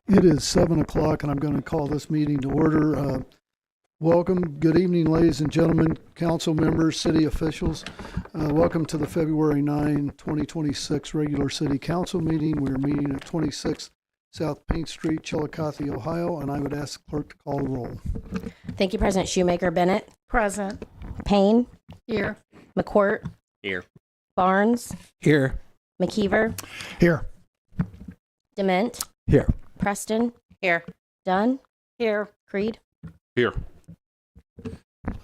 It is 7 o'clock, and I'm going to call this meeting to order. Welcome. Good evening, ladies and gentlemen, council members, city officials. Welcome to the February 9, 2026 regular city council meeting. We're meeting at 26 South Paint Street, Chiillicothe, Ohio, and I would ask the clerk to call the roll. Thank you, President Shoemaker. Bennett. Present. Payne. Here. McCourt. Here. Barnes. Here. McKeever. Here. Dement. Here. Preston. Here. Dunn. Here. Creed. Here.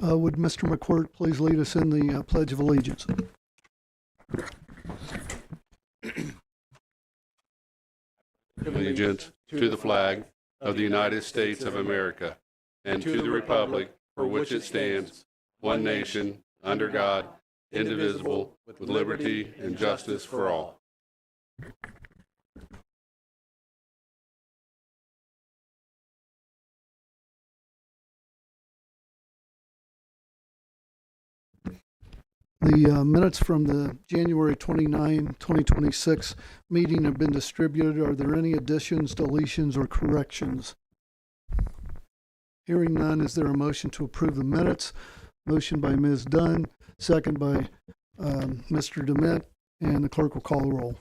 Would Mr. McCourt please lead us in the Pledge of Allegiance? Allegiance to the flag of the United States of America and to the republic for which it stands, one nation, under God, indivisible, with liberty and justice for all. The minutes from the January 29, 2026 meeting have been distributed. Are there any additions, deletions, or corrections? Hearing none, is there a motion to approve the minutes? Motion by Ms. Dunn, second by Mr. Dement, and the clerk will call the roll.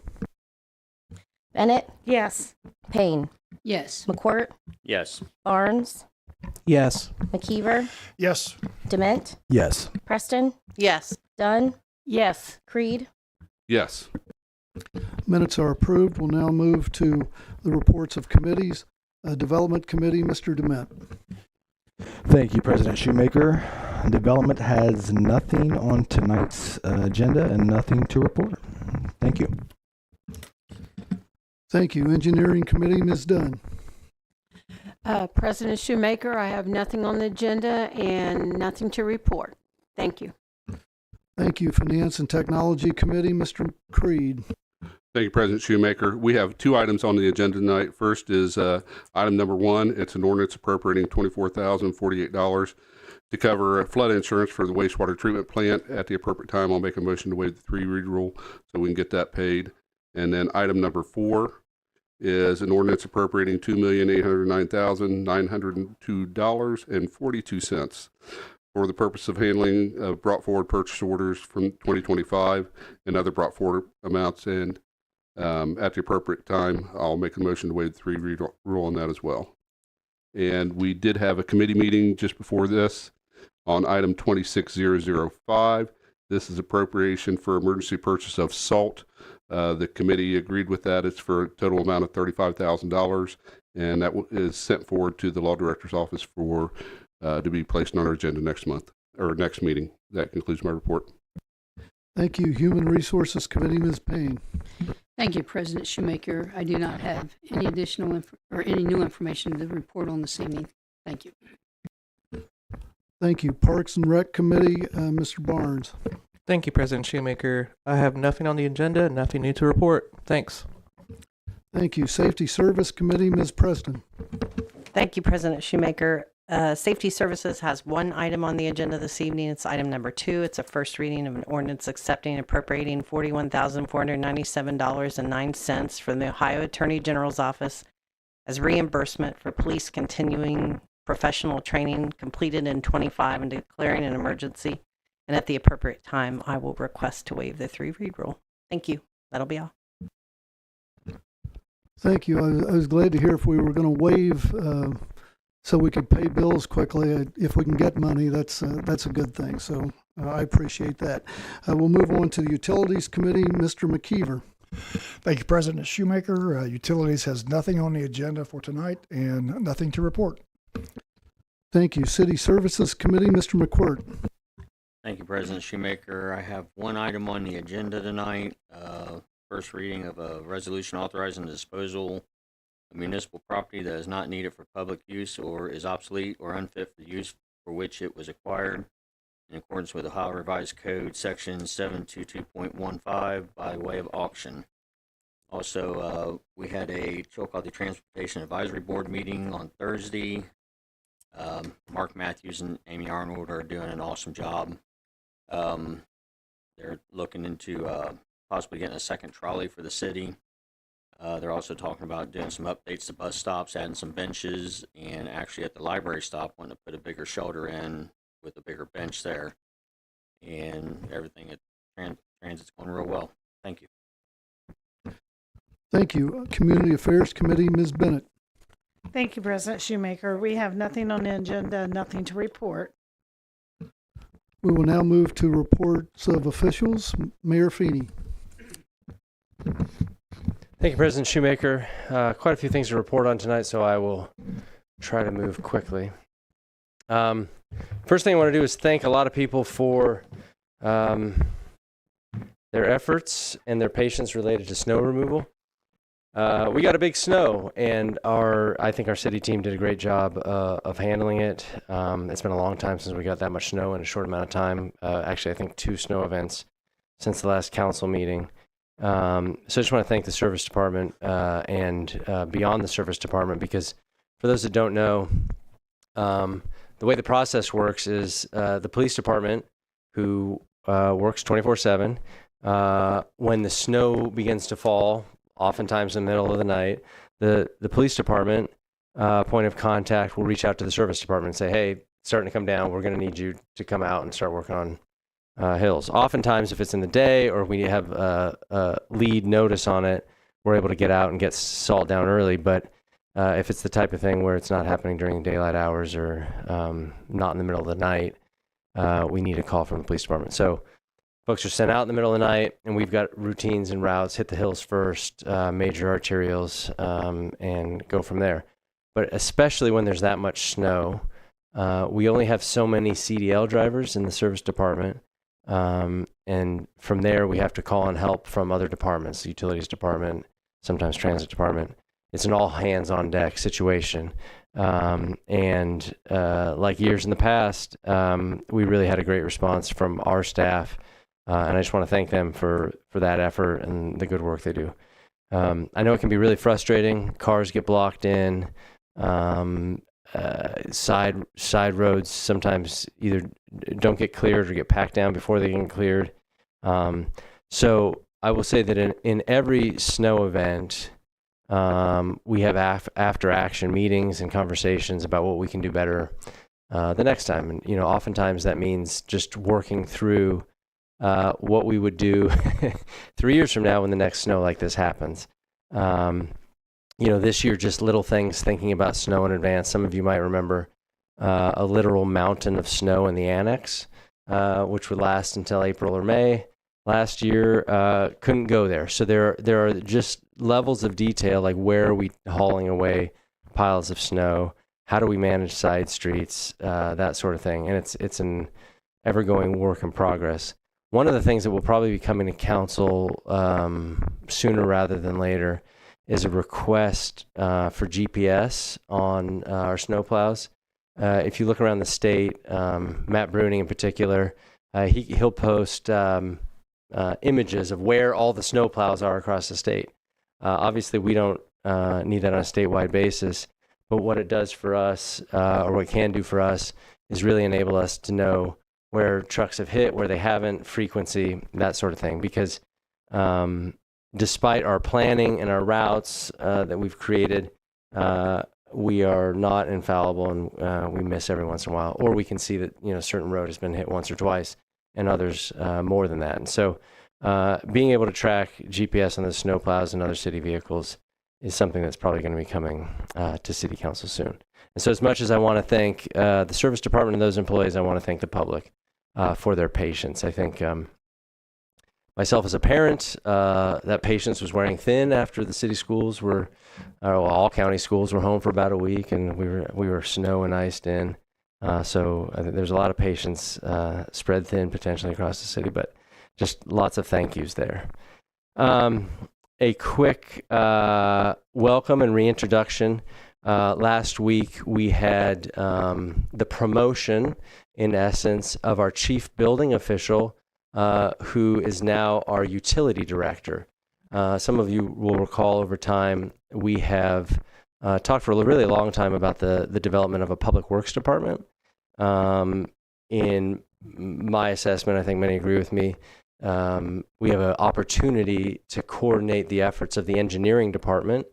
Bennett. Yes. Payne. Yes. McCourt. Yes. Barnes. Yes. McKeever. Yes. Dement. Yes. Preston. Yes. Dunn. Yes. Creed. Yes. Minutes are approved. We'll now move to the reports of committees. Development Committee, Mr. Dement. Thank you, President Shoemaker. Development has nothing on tonight's agenda and nothing to report. Thank you. Thank you. Engineering Committee, Ms. Dunn. President Shoemaker, I have nothing on the agenda and nothing to report. Thank you. Thank you. Finance and Technology Committee, Mr. Creed. Thank you, President Shoemaker. We have two items on the agenda tonight. First is item number one. It's an ordinance appropriating $24,048 to cover flood insurance for the wastewater treatment plant. At the appropriate time, I'll make a motion to waive the three-read rule so we can get that paid. And then item number four is an ordinance appropriating $2,809,902.42 for the purpose of handling brought forward purchase orders from 2025 and other brought forward amounts. And at the appropriate time, I'll make a motion to waive the three-read rule on that as well. And we did have a committee meeting just before this on item 26005. This is appropriation for emergency purchase of salt. The committee agreed with that. It's for a total amount of $35,000, and that is sent forward to the law director's office for to be placed on our agenda next month or next meeting. That concludes my report. Thank you. Human Resources Committee, Ms. Payne. Thank you, President Shoemaker. I do not have any additional or any new information to report on this evening. Thank you. Thank you. Parks and Rec Committee, Mr. Barnes. Thank you, President Shoemaker. I have nothing on the agenda and nothing new to report. Thanks. Thank you. Safety Service Committee, Ms. Preston. Thank you, President Shoemaker. Safety Services has one item on the agenda this evening. It's item number 2. It's a first reading of an ordinance accepting and appropriating $41,497.09 from the Ohio Attorney General's Office as reimbursement for police continuing professional training completed in 25 and declaring an emergency. And at the appropriate time, I will request to waive the three-read rule. Thank you. That'll be all. Thank you. I was glad to hear if we were going to waive so we could pay bills quickly. If we can get money, that's a good thing. So I appreciate that. We'll move on to the Utilities Committee. Mr. McKeever. Thank you, President Shoemaker. Utilities has nothing on the agenda for tonight and nothing to report. Thank you. City Services Committee, Mr. McCourt. Thank you, President Shoemaker. I have one item on the agenda tonight. First reading of a resolution authorizing the disposal of municipal property that is not needed for public use or is obsolete or unfit for the use for which it was acquired in accordance with Ohio Revised Code Section 722.15 by way of auction. Also, we had a Chiillicothe Transportation Advisory Board meeting on Thursday. Mark Matthews and Amy Arnold are doing an awesome job. They're looking into possibly getting a second trolley for the city. They're also talking about doing some updates to bus stops, adding some benches, and actually at the library stop, wanting to put a bigger shelter in with a bigger bench there. And everything at Transit's going real well. Thank you. Thank you. Community Affairs Committee, Ms. Bennett. Thank you, President Shoemaker. We have nothing on the agenda, nothing to report. We will now move to reports of officials. Mayor Feeney. Thank you, President Shoemaker. Quite a few things to report on tonight, so I will try to move quickly. First thing I want to do is thank a lot of people for their efforts and their patience related to snow removal. We got a big snow, and I think our city team did a great job of handling it. It's been a long time since we got that much snow in a short amount of time. Actually, I think 2 snow events since the last council meeting. So I just want to thank the service department and beyond the service department, because for those that don't know, the way the process works is the police department, who works 24/7, when the snow begins to fall, oftentimes in the middle of the night, the police department point of contact will reach out to the service department and say, hey, it's starting to come down. We're going to need you to come out and start working on hills. Oftentimes, if it's in the day or we have a lead notice on it, we're able to get out and get salt down early. But if it's the type of thing where it's not happening during daylight hours or not in the middle of the night, we need a call from the police department. So folks are sent out in the middle of the night, and we've got routines and routes, hit the hills first, major arterials, and go from there. But especially when there's that much snow, we only have so many CDL drivers in the service department. And from there, we have to call on help from other departments, the utilities department, sometimes transit department. It's an all hands on deck situation. And like years in the past, we really had a great response from our staff. And I just want to thank them for that effort and the good work they do. I know it can be really frustrating. Cars get blocked in. Side roads sometimes either don't get cleared or get packed down before they get cleared. So I will say that in every snow event, we have after action meetings and conversations about what we can do better the next time. And, oftentimes that means just working through what we would do 3 years from now when the next snow like this happens. This year, just little things, thinking about snow in advance. Some of you might remember a literal mountain of snow in the annex, which would last until April or May. Last year, couldn't go there. So there are just levels of detail, like where are we hauling away piles of snow? How do we manage side streets? That sort of thing. And it's an ever-going work in progress. One of the things that will probably be coming to council sooner rather than later is a request for GPS on our snowplows. If you look around the state, Matt Bruning in particular, he'll post images of where all the snowplows are across the state. Obviously, we don't need that on a statewide basis, but what it does for us, or what it can do for us, is really enable us to know where trucks have hit, where they haven't, frequency, that sort of thing. Because despite our planning and our routes that we've created, we are not infallible, and we miss every once in a while. Or we can see that a certain road has been hit once or twice, and others more than that. And so being able to track GPS on the snowplows and other city vehicles is something that's probably going to be coming to City Council soon. And so as much as I want to thank the service department and those employees, I want to thank the public for their patience. I think myself as a parent, that patience was wearing thin after the city schools all county schools were home for about a week, and we were snow and iced in. So I think there's a lot of patience spread thin potentially across the city, but just lots of thank yous there. A quick welcome and reintroduction. Last week we had the promotion, in essence, of our chief building official, who is now our utility director. Some of you will recall over time we have talked for a really long time about the development of a public works department. In my assessment, I think many agree with me, we have an opportunity to coordinate the efforts of the engineering department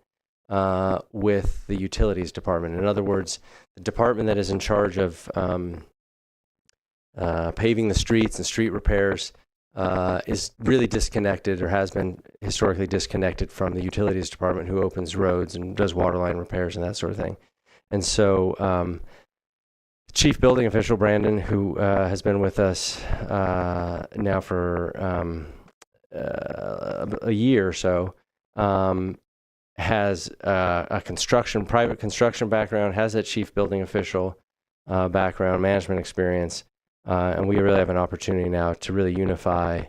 with the utilities department. In other words, the department that is in charge of paving the streets and street repairs is really disconnected, or has been historically disconnected, from the utilities department, who opens roads and does water line repairs and that sort of thing. And so Chief Building Official Brandon, who has been with us now for a year or so, has a private construction background, has that chief building official background, management experience, and we really have an opportunity now to really unify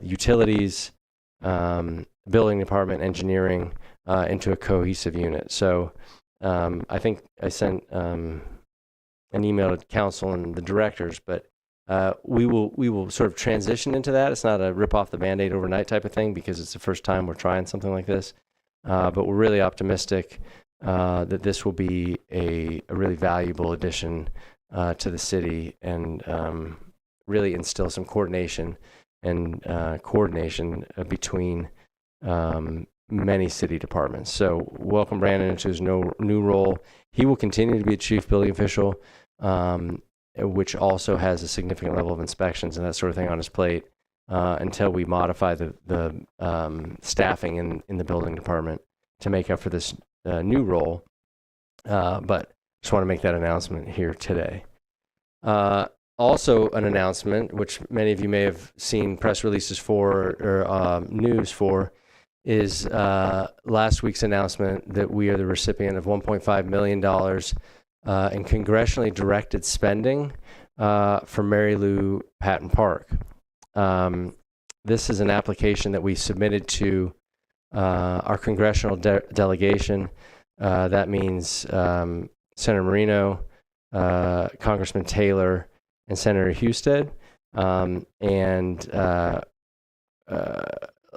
utilities, building department, engineering into a cohesive unit. So I think I sent an email to council and the directors, but we will sort of transition into that. It's not a rip off the Band-Aid overnight type of thing, because it's the first time we're trying something like this. But we're really optimistic that this will be a really valuable addition to the city, and really instill some coordination between many city departments. So welcome Brandon into his new role. He will continue to be a chief building official, which also has a significant level of inspections and that sort of thing on his plate, until we modify the staffing in the building department to make up for this new role. But just want to make that announcement here today. Also an announcement, which many of you may have seen press releases for, or news for, is last week's announcement that we are the recipient of $1.5 million in congressionally directed spending for Mary Lou Patton Park. This is an application that we submitted to our congressional delegation. That means Senator Marino, Congressman Taylor, and Senator Husted, and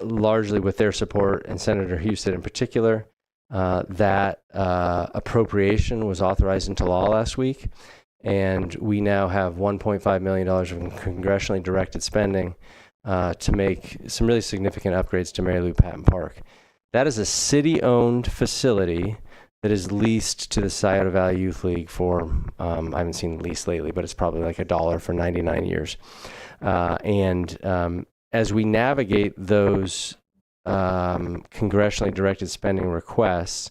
largely with their support, and Senator Husted in particular, that appropriation was authorized into law last week, and we now have $1.5 million of congressionally directed spending to make some really significant upgrades to Mary Lou Patton Park. That is a city-owned facility that is leased to the Scioto Valley Youth League for, I haven't seen the lease lately, but it's probably like $1 for 99 years. And as we navigate those congressionally directed spending requests,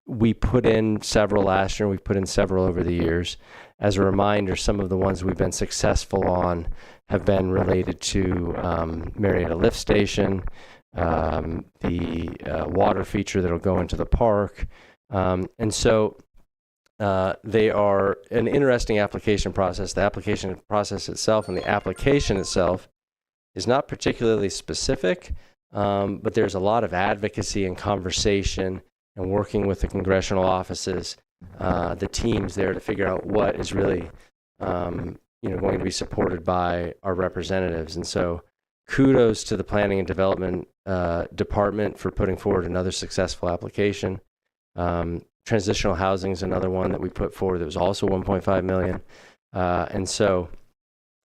we put in several last year, and we've put in several over the years. As a reminder, some of the ones we've been successful on have been related to Marietta Lift Station, the water feature that'll go into the park. And so they are an interesting application process. The application process itself and the application itself is not particularly specific, but there's a lot of advocacy and conversation and working with the congressional offices, the teams there, to figure out what is really going to be supported by our representatives. And so kudos to the Planning and Development Department for putting forward another successful application. Transitional housing is another one that we put forward that was also $1.5 million. And so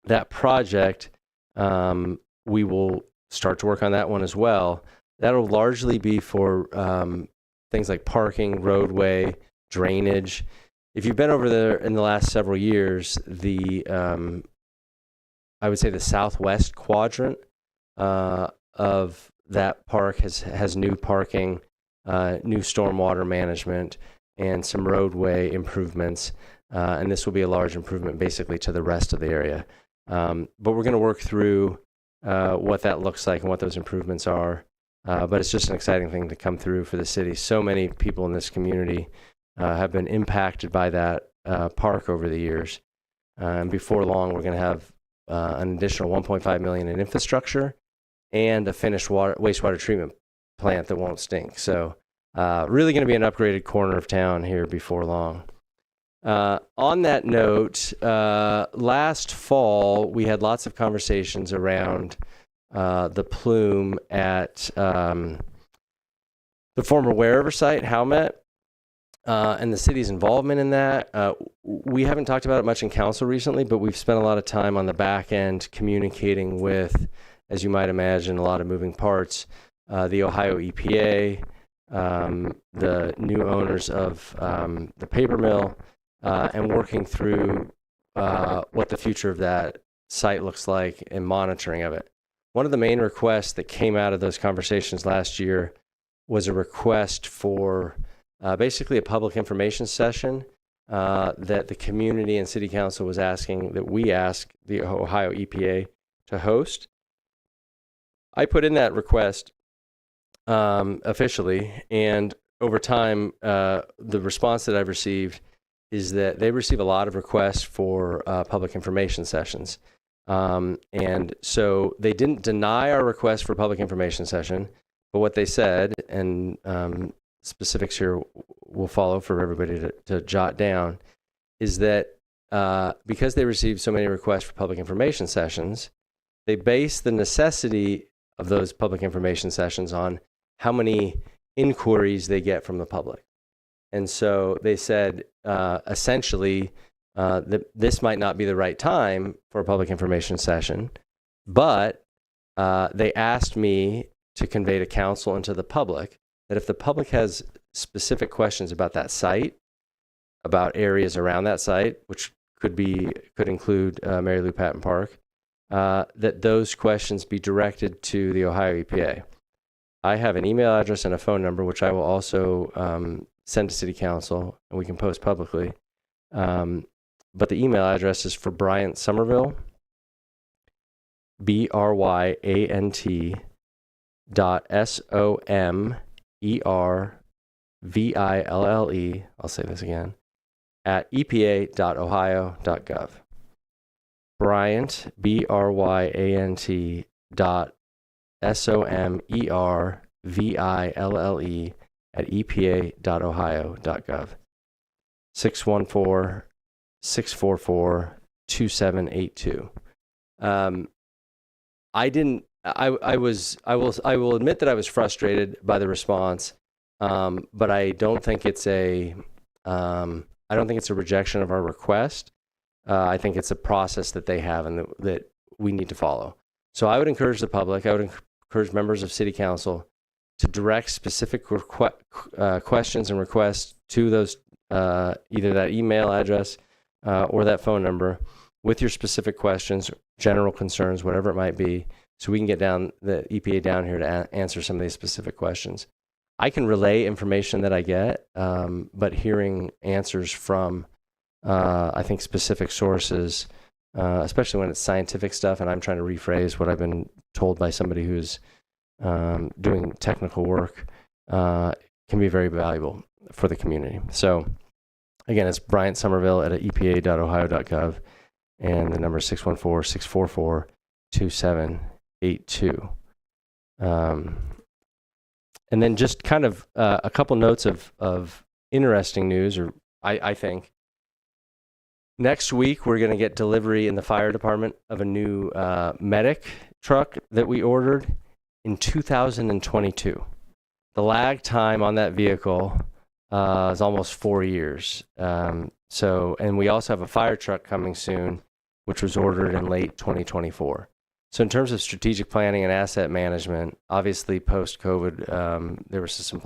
that project, we will start to work on that one as well. That'll largely be for things like parking, roadway, drainage. If you've been over there in the last several years, I would say the southwest quadrant of that park has new parking, new stormwater management, and some roadway improvements. And this will be a large improvement basically to the rest of the area. But we're going to work through what that looks like and what those improvements are. But it's just an exciting thing to come through for the city. So many people in this community have been impacted by that park over the years. And before long, we're going to have an additional $1.5 million in infrastructure and a finished wastewater treatment plant that won't stink. So really going to be an upgraded corner of town here before long. On that note, last fall, we had lots of conversations around the plume at the former Wherever site, Howmet. and the city's involvement in that. We haven't talked about it much in council recently, but we've spent a lot of time on the back end communicating with, as you might imagine, a lot of moving parts, the Ohio EPA, the new owners of the paper mill, and working through what the future of that site looks like and monitoring of it. One of the main requests that came out of those conversations last year was a request for basically a public information session that the community and city council was asking that we ask the Ohio EPA to host. I put in that request officially, and over time, the response that I've received is that they receive a lot of requests for public information sessions. And so they didn't deny our request for public information session, but what they said, and specifics here will follow for everybody to jot down, is that because they received so many requests for public information sessions, they base the necessity of those public information sessions on how many inquiries they get from the public. And so they said, essentially, that this might not be the right time for a public information session, but they asked me to convey to council and to the public that if the public has specific questions about that site, about areas around that site, which could include Mary Lou Patton Park, that those questions be directed to the Ohio EPA. I have an email address and a phone number, which I will also send to City Council, and we can post publicly. But the email address is for Bryant Somerville, BRYANT SOMERVILLE, I'll say this again, at epa.ohio.gov. Bryant, BRYANT SOMERVILLE at epa.ohio.gov. 614-644-2782. I will admit that I was frustrated by the response, but I don't think it's a rejection of our request. I think it's a process that they have and that we need to follow. So I would encourage the public, I would encourage members of City Council to direct specific questions and requests to those, either that email address or that phone number with your specific questions, general concerns, whatever it might be, so we can get the EPA down here to answer some of these specific questions. I can relay information that I get, but hearing answers from, I think, specific sources, especially when it's scientific stuff and I'm trying to rephrase what I've been told by somebody who's doing technical work, can be very valuable for the community. So again, it's Bryant Somerville at epa.ohio.gov, and the number is 614-644-2782. And then just kind of a couple notes of interesting news, or I think. Next week, we're going to get delivery in the fire department of a new medic truck that we ordered in 2022. The lag time on that vehicle is almost 4 years. And we also have a fire truck coming soon, which was ordered in late 2024. So in terms of strategic planning and asset management, obviously post-COVID, there was some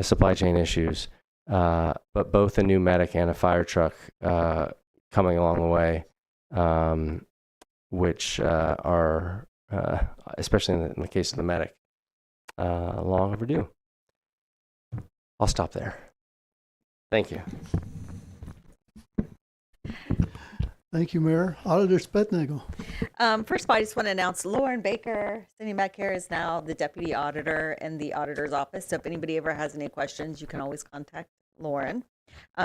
supply chain issues, but both a new medic and a fire truck coming along the way, which are, especially in the case of the medic, long overdue. I'll stop there. Thank you. Thank you, Mayor. Auditor Spetnagel. First of all, I just want to announce Lauren Baker, sitting back here, is now the deputy auditor in the auditor's office. So if anybody ever has any questions, you can always contact Lauren.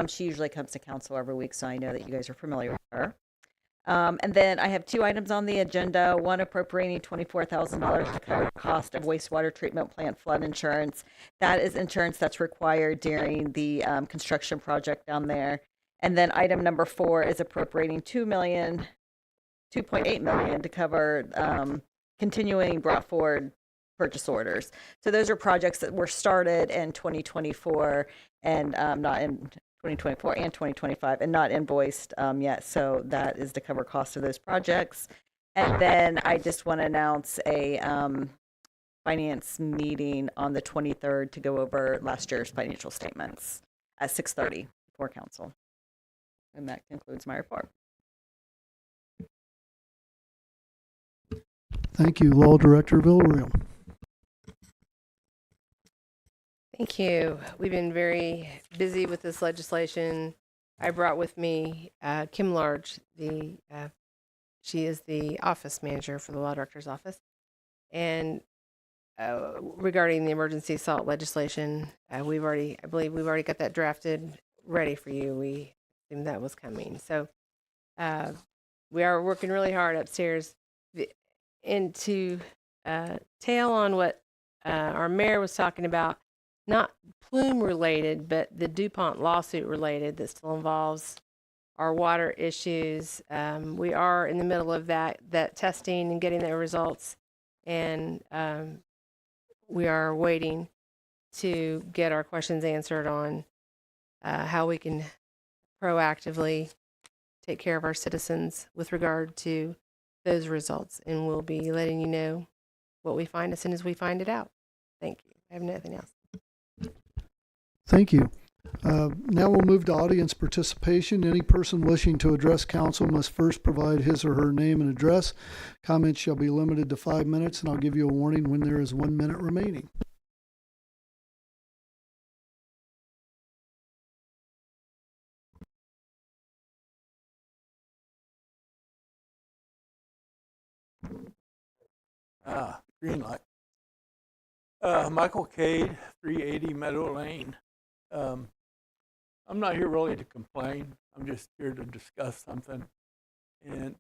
She usually comes to council every week, so I know that you guys are familiar with her. And then I have two items on the agenda. One, appropriating $24,000 to cover the cost of wastewater treatment plant flood insurance. That is insurance that's required during the construction project down there. And then item number 4 is appropriating $2.8 million to cover continuing brought forward purchase orders. So those are projects that were started in 2024 and not in 2024 and 2025, and not invoiced yet. So that is to cover costs of those projects. And then I just want to announce a finance meeting on the 23rd to go over last year's financial statements at 6:30 for council. And that concludes my report. Thank you. Law Director Villarreal. Thank you. We've been very busy with this legislation. I brought with me Kim Large, she is the office manager for the law director's office. And regarding the emergency assault legislation, I believe we've already got that drafted, ready for you. We assumed that was coming. So we are working really hard upstairs. And to tail on what our mayor was talking about, not plume related, but the DuPont lawsuit related that still involves our water issues. We are in the middle of that testing and getting the results. And we are waiting to get our questions answered on how we can proactively take care of our citizens with regard to those results. And we'll be letting you know what we find as soon as we find it out. Thank you. I have nothing else. Thank you. Now we'll move to audience participation. Any person wishing to address council must first provide his or her name and address. Comments shall be limited to 5 minutes, and I'll give you a warning when there is 1 minute remaining. Green light. Michael Cade, 380 Meadow Lane. I'm not here really to complain. I'm just here to discuss something. And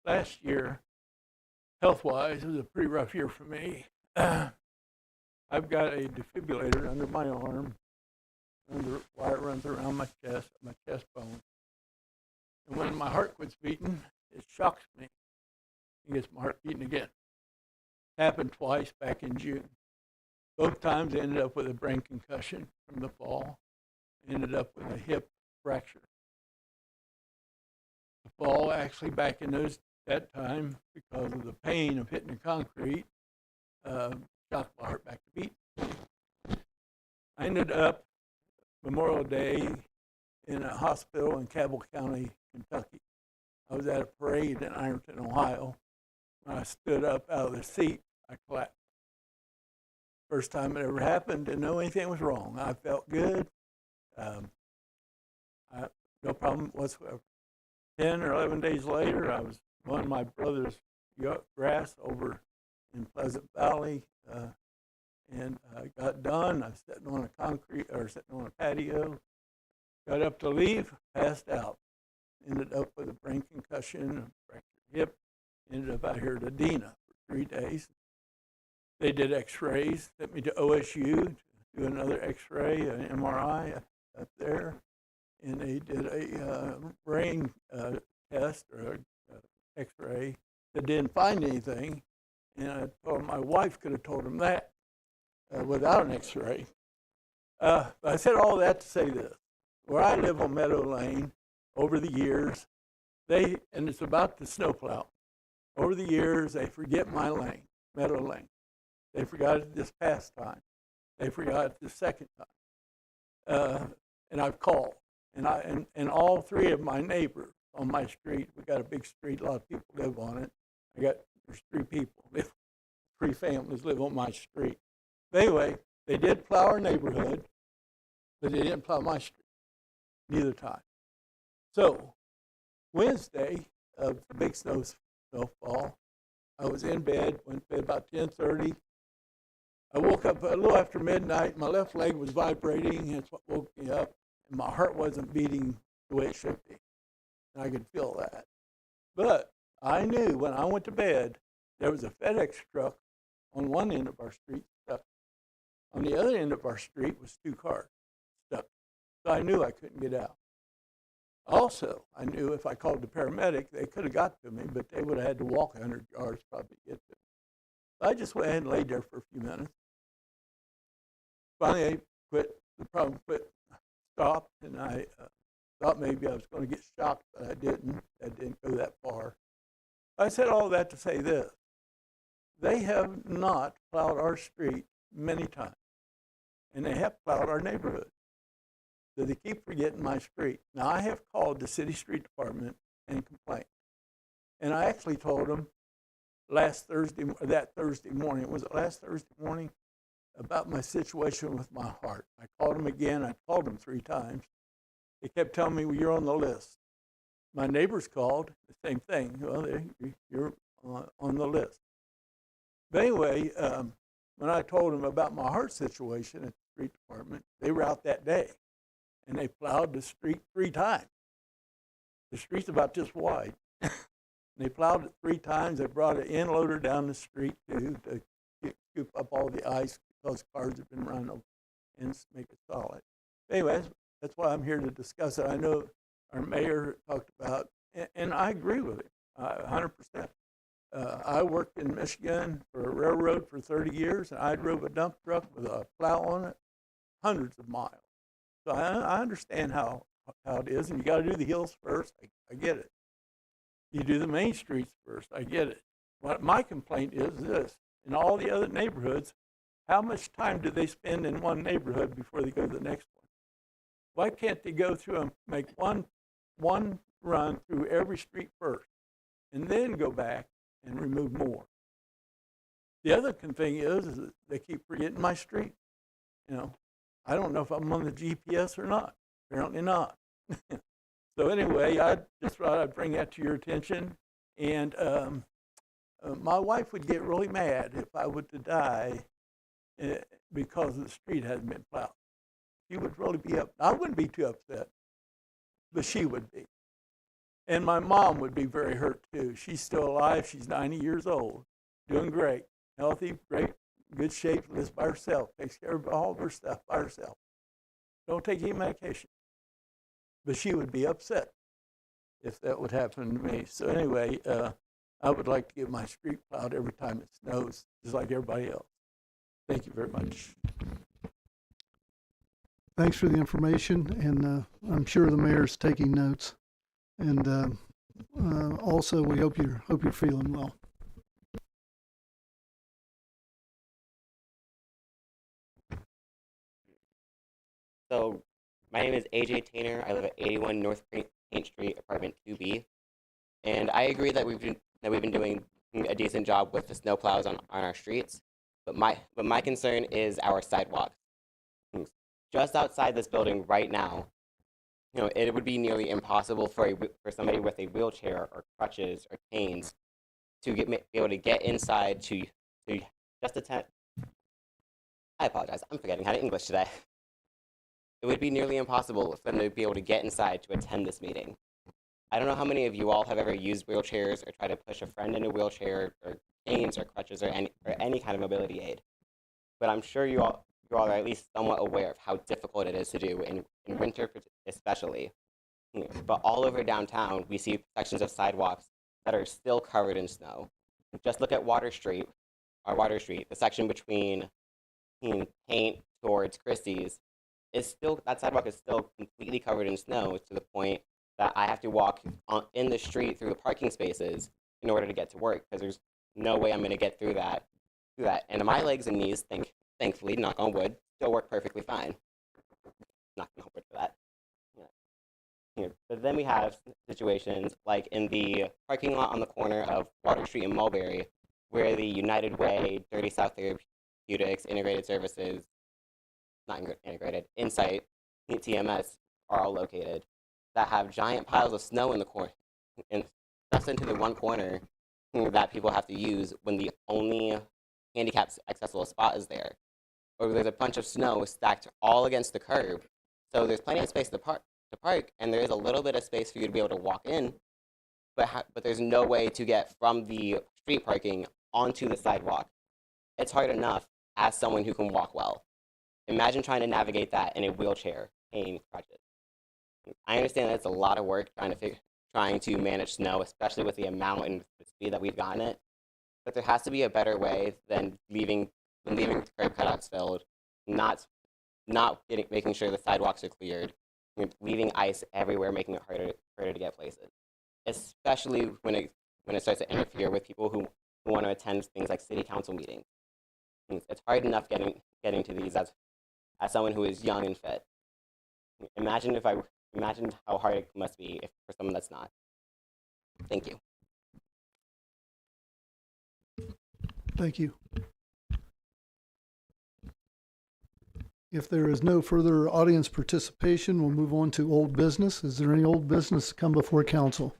last year, health-wise, it was a pretty rough year for me. I've got a defibrillator under my arm, wire runs around my chest bone. And when my heart quits beating, it shocks me. It gets my heart beating again. Happened twice back in June. Both times I ended up with a brain concussion from the fall. Ended up with a hip fracture. The fall actually back in that time, because of the pain of hitting the concrete, shocked my heart back to beat. I ended up Memorial Day in a hospital in Cabell County, Kentucky. I was at a parade in Ironton, Ohio. When I stood up out of the seat, I collapsed. First time it ever happened, didn't know anything was wrong. I felt good. No problem whatsoever. 10 or 11 days later, I was mowing my brother's grass over in Pleasant Valley, and I got done. I was sitting on a patio, got up to leave, passed out. Ended up with a brain concussion, a fractured hip. Ended up out here at Adena for 3 days. They did x-rays, sent me to OSU to do another x-ray, an MRI up there. And they did a brain test or x-ray that didn't find anything. And I told my wife could have told them that without an x-ray. But I said all that to say this. Where I live on Meadow Lane, over the years, and it's about the snowplow. Over the years, they forget my lane, Meadow Lane. They forgot it this past time. They forgot it the second time. And I've called. And all three of my neighbors on my street, we got a big street, a lot of people live on it. There's 3 people, 3 families live on my street. But anyway, they did plow our neighborhood, but they didn't plow my street, neither time. So Wednesday of the big snowfall, I was in bed, went to bed about 10:30. I woke up a little after midnight. My left leg was vibrating. That's what woke me up. And my heart wasn't beating the way it should be. And I could feel that. But I knew when I went to bed, there was a FedEx truck on one end of our street stuck. On the other end of our street was 2 cars stuck. So I knew I couldn't get out. Also, I knew if I called the paramedic, they could have got to me, but they would have had to walk 100 yards probably to get to me. So I just went ahead and laid there for a few minutes. Finally, the problem stopped, and I thought maybe I was going to get shocked, but I didn't. I didn't go that far. I said all that to say this. They have not plowed our street many times, and they have plowed our neighborhood. So they keep forgetting my street. Now, I have called the city street department and complained. And I actually told them that Thursday morning, was it last Thursday morning, about my situation with my heart. I called them again. I called them 3 times. They kept telling me, well, you're on the list. My neighbors called, the same thing. Well, you're on the list. But anyway, when I told them about my heart situation at the street department, they were out that day, and they plowed the street 3 times. The street's about this wide. They plowed it 3 times. They brought an end loader down the street to scoop up all the ice because cars have been run over and make it solid. Anyway, that's why I'm here to discuss it. I know our mayor talked about, and I agree with him 100%. I worked in Michigan for a railroad for 30 years, and I drove a dump truck with a plow on it hundreds of miles. So I understand how it is, and you got to do the hills first. I get it. You do the main streets first. I get it. What my complaint is this: in all the other neighborhoods, how much time do they spend in one neighborhood before they go to the next one? Why can't they go through and make one run through every street first, and then go back and remove more? The other thing is that they keep forgetting my street. You know, I don't know if I'm on the GPS or not. Apparently not. So anyway, I just thought I'd bring that to your attention. And my wife would get really mad if I were to die because the street hadn't been plowed. She would really be up. I wouldn't be too upset, but she would be. And my mom would be very hurt too. She's still alive. She's 90 years old, doing great, healthy, great, good shape, lives by herself, takes care of all of her stuff by herself. Don't take any medication. But she would be upset if that would happen to me. So anyway, I would like to get my street plowed every time it snows, just like everybody else. Thank you very much. Thanks for the information, and I'm sure the mayor's taking notes. And also, we hope you're feeling well. So, my name is AJ Tainer. I live at 81 North Paint Street, apartment 2B, and I agree that we've been doing a decent job with the snow plows on our streets. But my concern is our sidewalks. Just outside this building right now, it would be nearly impossible for somebody with a wheelchair or crutches or canes to be able to get inside to just attend. I apologize. I'm forgetting how to English today. It would be nearly impossible for them to be able to get inside to attend this meeting. I don't know how many of you all have ever used wheelchairs or tried to push a friend in a wheelchair or canes or crutches or any kind of mobility aid, but I'm sure you all are at least somewhat aware of how difficult it is to do in winter especially. But all over downtown, we see sections of sidewalks that are still covered in snow. Just look at Water Street, the section between Paint towards Christie's. That sidewalk is still completely covered in snow to the point that I have to walk in the street through the parking spaces in order to get to work because there's no way I'm going to get through that. And my legs and knees, thankfully, knock on wood, still work perfectly fine. Knocking on wood for that. But then we have situations like in the parking lot on the corner of Water Street and Mulberry, where the United Way, Dirty South Therapeutics, Integrated Services, not integrated, Insight, TMS are all located, that have giant piles of snow in the corner, and just into the one corner that people have to use when the only handicapped accessible spot is there. Or there's a bunch of snow stacked all against the curb, so there's plenty of space to park, and there is a little bit of space for you to be able to walk in, but there's no way to get from the street parking onto the sidewalk. It's hard enough as someone who can walk well. Imagine trying to navigate that in a wheelchair, cane, crutches. I understand that it's a lot of work trying to manage snow, especially with the amount and the speed that we've gotten it. But there has to be a better way than leaving curb cutouts filled, not not making sure the sidewalks are cleared, leaving ice everywhere, making it harder to get places, especially when it starts to interfere with people who want to attend things like city council meetings. It's hard enough getting to these as someone who is young and fit. Imagine how hard it must be for someone that's not. Thank you. Thank you. If there is no further audience participation, we'll move on to old business. Is there any old business to come before council?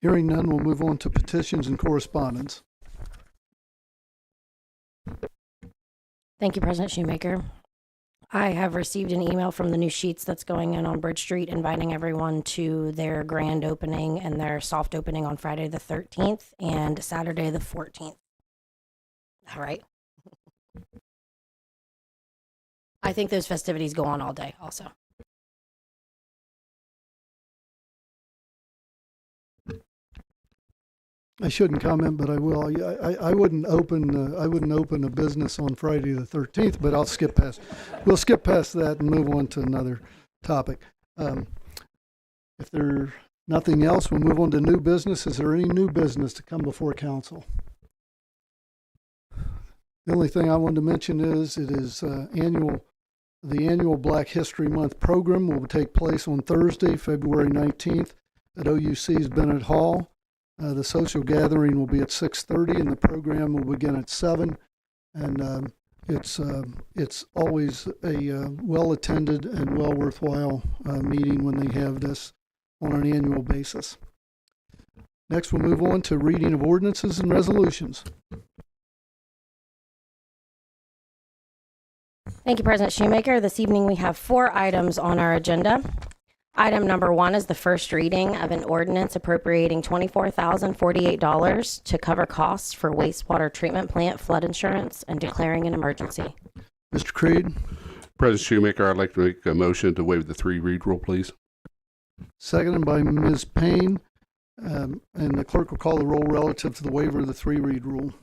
Hearing none, we'll move on to petitions and correspondence. Thank you, President Shoemaker. I have received an email from the new Sheets that's going in on Bridge Street, inviting everyone to their grand opening and their soft opening on Friday the 13th and Saturday the 14th. All right. I think those festivities go on all day also. I shouldn't comment, but I will. I wouldn't open a business on Friday the 13th, but we'll skip past that and move on to another topic. If there's nothing else, we'll move on to new business. Is there any new business to come before council? The only thing I wanted to mention is it is the annual Black History Month program will take place on Thursday, February 19th at OUC's Bennett Hall. The social gathering will be at 6:30 and the program will begin at 7. And it's always a well-attended and well worthwhile meeting when they have this on an annual basis. Next, we'll move on to reading of ordinances and resolutions. Thank you, President Shoemaker. This evening we have 4 items on our agenda. Item number 1 is the first reading of an ordinance appropriating $24,048 to cover costs for wastewater treatment plant flood insurance and declaring an emergency. Mr. Creed. President Shoemaker, I'd like to make a motion to waive the 3-read rule, please. Seconded by Ms. Payne. And the clerk will call the roll relative to the waiver of the 3-read rule.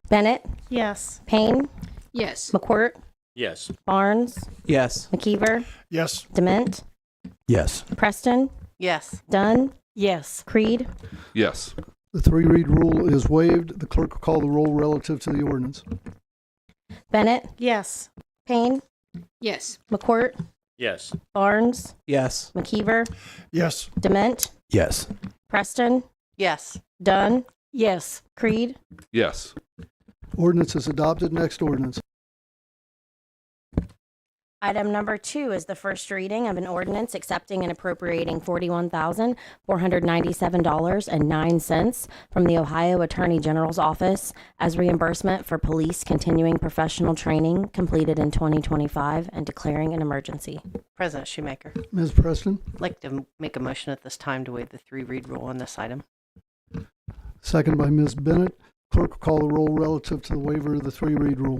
Bennett? Yes. Payne? Yes. McCourt? Yes. Barnes? Yes. McKeever? Yes. Dement? Yes. Preston? Yes. Dunn? Yes. Creed? Yes. The 3-read rule is waived. The clerk will call the roll relative to the ordinance. Bennett? Yes. Payne? Yes. McCourt? Yes. Barnes? Yes. McKeever? Yes. Dement? Yes. Preston? Yes. Dunn? Yes. Creed? Yes. Ordinance is adopted. Next ordinance. Item number 2 is the first reading of an ordinance accepting and appropriating $41,497.09 from the Ohio Attorney General's Office as reimbursement for police continuing professional training completed in 2025 and declaring an emergency. President Shoemaker, Ms. Preston. I'd like to make a motion at this time to waive the 3-read rule on this item. Second by Ms. Bennett. Clerk will call the roll relative to the waiver of the 3-read rule.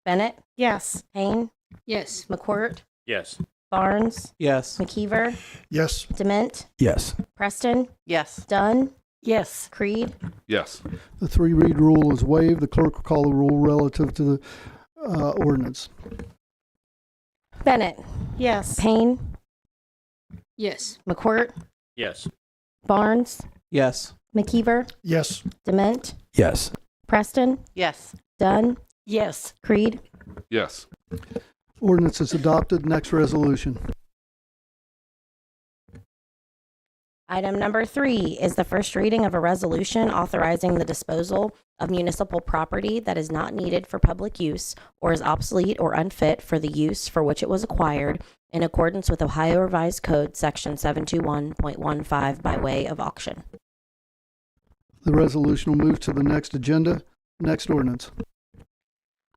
Bennett? Yes. Payne? Yes. McCourt? Yes. Barnes? Yes. McKeever? Yes. Dement? Yes. Preston? Yes. Dunn? Yes. Creed? Yes. The 3-read rule is waived. The clerk will call the roll relative to the ordinance. Bennett? Yes. Payne? Yes. McCourt? Yes. Barnes? Yes. McKeever? Yes. Dement? Yes. Preston? Yes. Dunn? Yes. Creed? Yes. Ordinance is adopted. Next resolution. Item number 3 is the first reading of a resolution authorizing the disposal of municipal property that is not needed for public use or is obsolete or unfit for the use for which it was acquired in accordance with Ohio Revised Code Section 721.15 by way of auction. The resolution will move to the next agenda. Next ordinance.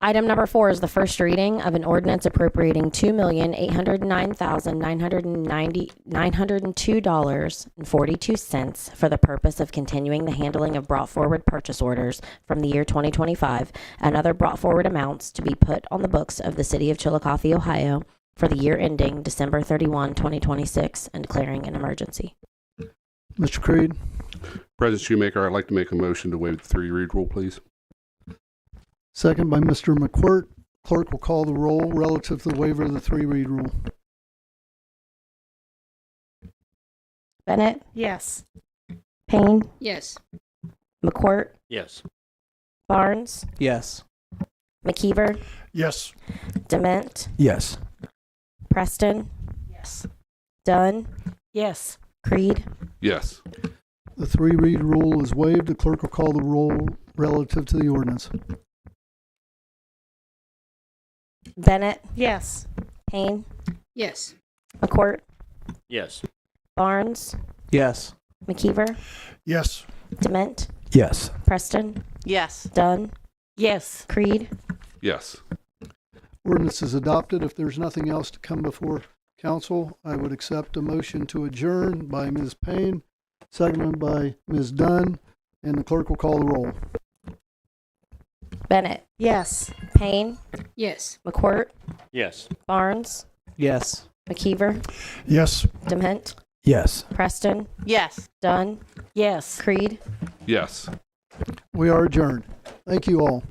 Item number 4 is the first reading of an ordinance appropriating $2,809,902.42 for the purpose of continuing the handling of brought forward purchase orders from the year 2025 and other brought forward amounts to be put on the books of the City of Chiillicothe, Ohio for the year ending December 31, 2026 and declaring an emergency. Mr. Creed. President Shoemaker, I'd like to make a motion to waive the three read rule, please. Second by Mr. McQuirt. Clerk will call the roll relative to the waiver of the three read rule. Bennett, Yes. Payne, Yes. McCourt, Yes. Yes. Barnes, McKeever, Yes. Dement, Yes. Preston, Yes. Dunn, Yes. Creed, Yes. The three read rule is waived. The clerk will call the roll relative to the ordinance. Bennett, Yes. Payne, Yes. McCourt, Yes. Barnes, Yes. McKeever, Yes. Dement, Yes. Preston, Yes. Dunn, Yes. Creed, Yes. Ordinance is adopted. If there's nothing else to come before council, I would accept a motion to adjourn by Ms. Payne, seconded by Ms. Dunn, and the clerk will call the roll. Bennett, Yes. Payne, Yes. McCourt, Yes. Barnes, Yes. McKeever, Yes. Dement, Yes. Preston, Yes. Dunn, Yes. Creed. Yes. We are adjourned. Thank you all.